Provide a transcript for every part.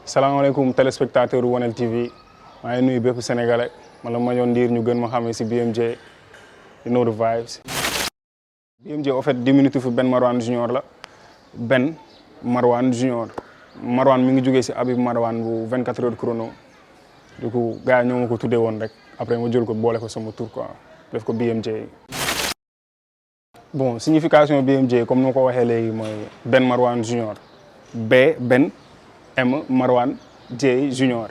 salaamaaleykum téléspectateur Wanel TV maa ngi nuyu bépp sénégalais man la Mandione Ndir ñu gën ma xamee si BMJ you know the vibes. BMJ en fait diminutif Ben Marwan Junior la Ben Marwan Junior Marwan mi ngi jógee si Habib Marwan bu 24 heures chrono du coup gars yi ñoo ma ko tuddee woon rek après ma jël ko boole ko sama tour quoi def ko BMJ. Bon signification BMJ comme ni ma ko waxee léegi mooy Ben Marwan Junior B Ben M Marwan J Junior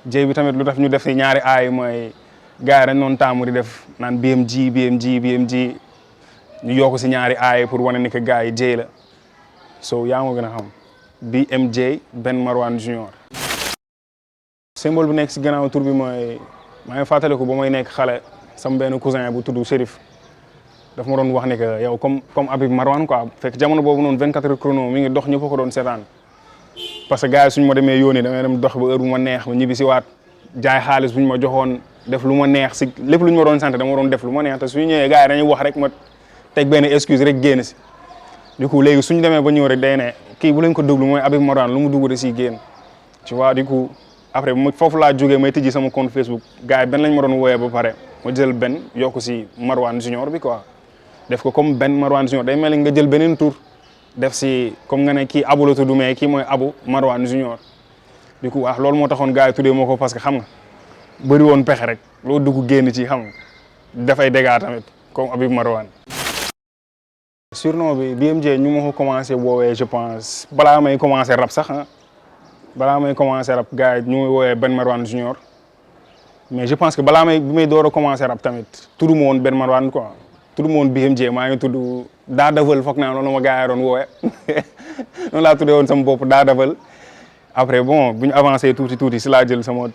J bi tamit lu tax ñu def si ñaari aay mooy gars yi dañ doon taamu di def naan BMG ñu yokk si ñaari aay pour wane ni que gars yi J la so yaa ma gën a xam BMJ Ben Marwan Junior. symbole bu nekk si gannaaw tur bi mooy maa ngi fàttaliku ba may nekk xale sama benn cousin bu tudd Chérif daf ma doon wax ni que yow comme Habib Marwan quoi fekk jamono boobu noonu 24 heures chrono mi ngi dox ñëpp ko doon seetaan. parce que gars yi suñu ma demee yónnee damay dem dox ba heure bu ma neex ma ñibbi si waat jaay xaalis bu ñu ma joxoon def lu ma neex si lépp lu ñu ma doon sant dama doon def lu ma neex te suñu ñëwee gars yi dañuy wax rek ma teg benn excuse rek génn si. du coup léegi suñu demee ba ñëw rek day ne kii bu leen ko déglu mooy Habib Marwan lu mu dugg da siy génn tu vois du coup après foofu laa jógee may tijji sama compte Facebook gars yi benn lañ ma doon wooyee ba pare ma jël benn yokku si Marwan Junior bi quoi def ko comme Ben Marwan Junior day mel ni nga jël beneen tur. def si comme nga ne kii Abu la tudd mais kii mooy Abu Marwan Junior du coup loolu moo taxoon gars yi tuddee moo ko parce que xam nga bëri woon pexe rek loo dugg génn ci xam nga dafay dégâts tamit comme Habib Marwan. surnom bi BMJ ñu ma ko commencé woowee je pense balaa may commencé rap sax balaa may commencé rap gars yi ñu may woowee Ben Marwan Junior mais je pense que bi may door a commencé rap tamit tudd ma woon Ben Marwan quoi. tudd ma woon BMJ maa ngi tudd Daadafal foog naa noonu ma gars yi doon woowe noonu laa tuddee woon sama bopp Daadafal après bon bu ñu avancé tuuti si laa jël sama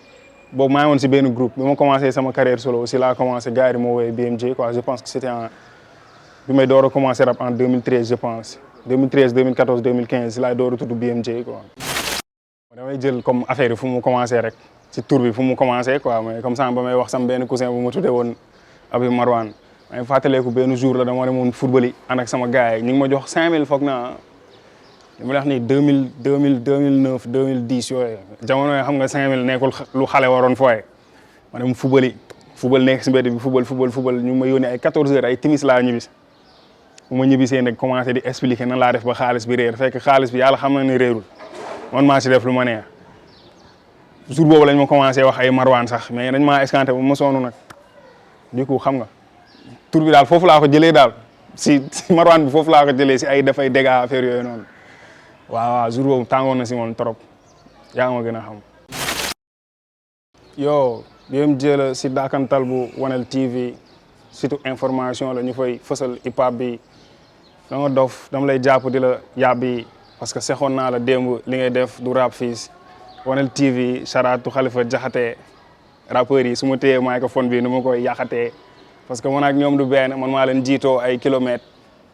boobu maa ngi woon si benn groupe bi ma commencé sama carrière solo si laa commencé gars yi moo woowee BMJ quoi je pense que c'était bi may door a commencé rap en 2013 je pense 2013 2014 2015 si laa door a tudd BMJ quoi. damay jël comme affaire yi fu mu commencé rek si tur bi fu mu commencé quoi mais comme ça ba may wax sama benn cousin bu ma tuddee woon Habib Marwan. maa ngi fàttaleeku benn jour la dama demoon football yi ànd ak sama gars yi ñu ngi ma jox 5000 foog naa li ma wax ni 2009 2010 yooyu jamono yi xam nga 5000 nekkul lu xale waroon fooye ma dem football nekk si mbedd bi football ñu ma yónnee ay 14 heures ay timis laa ñibbisi bu ma ñibbisee nag commencé di expliquer nan laa def ba xaalis bi réer fekk xaalis bi yàlla xam na ne réerul man maa si def lu ma neex jour boobu lañ ma commencé wax ay Marwan sax mais dañ maa escanté ba ma sonn nag du coup xam nga. tur bi daal foofu laa ko jëlee daal si Marwan bi foofu laa ko jëlee si ay dafay dégâts affaire yooyu noonu waaw jour boobu tàngoon na si moom trop yaa ma gën a xam. yo BMJ la si daakantal bu Wanel TV surtout information la ñu fay fësal hip hop bi dama dof dama lay jàpp di la yàbbi parce que sexoon naa la démb li ngay def du rap fii Wanel TV Charatu Khalifa Jaxate rappeurs yi su ma téyee microphone bi nu ma koy yàqatee. parce que man ak ñoom du benn man maa leen jiitoo ay kilomètres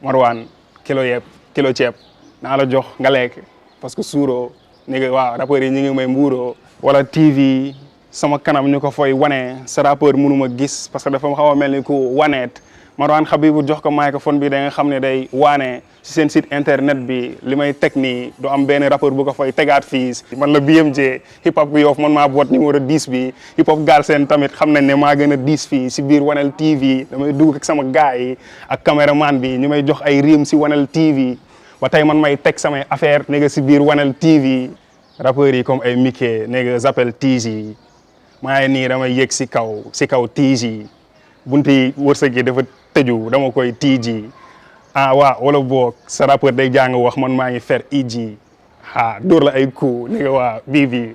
Marwan kilo ceeb naa la jox nga lekk parce que suuroo ni nga waaw rappeurs yi ñu ngi may mbuuroo wala TV sama kanam ñu ko fooy wane sa rappeur mënu ma gis parce que dafa xaw a mel ni ku waneet Marwan Habibu jox ko microphone bi da nga xam ne day waane si seen site internet bi li may teg nii du am benn rappeur bu ko fay tegaat fii man la BMJ hip hop Yoff man maa boot numéro 10 bi hip hop Galsen tamit xam nañ ne maa gën a 10 fii si biir Wanel TV damay dugg ak sama gars yi ak caméraman bi ñu may jox ay rim si Wanel TV ba tey man may teg samay affaire ne nga si biir Wanel TV rappeurs yi comme ay Mickey ne nga Zappel TG maa ngi nii damay yëg si kaw TG bunti wërsëg yi dafa tëju dama koy TG waaw wala boog sa rappeur day jàng wax man maa ngi fer EG dóor la ay coup ni nga waa bii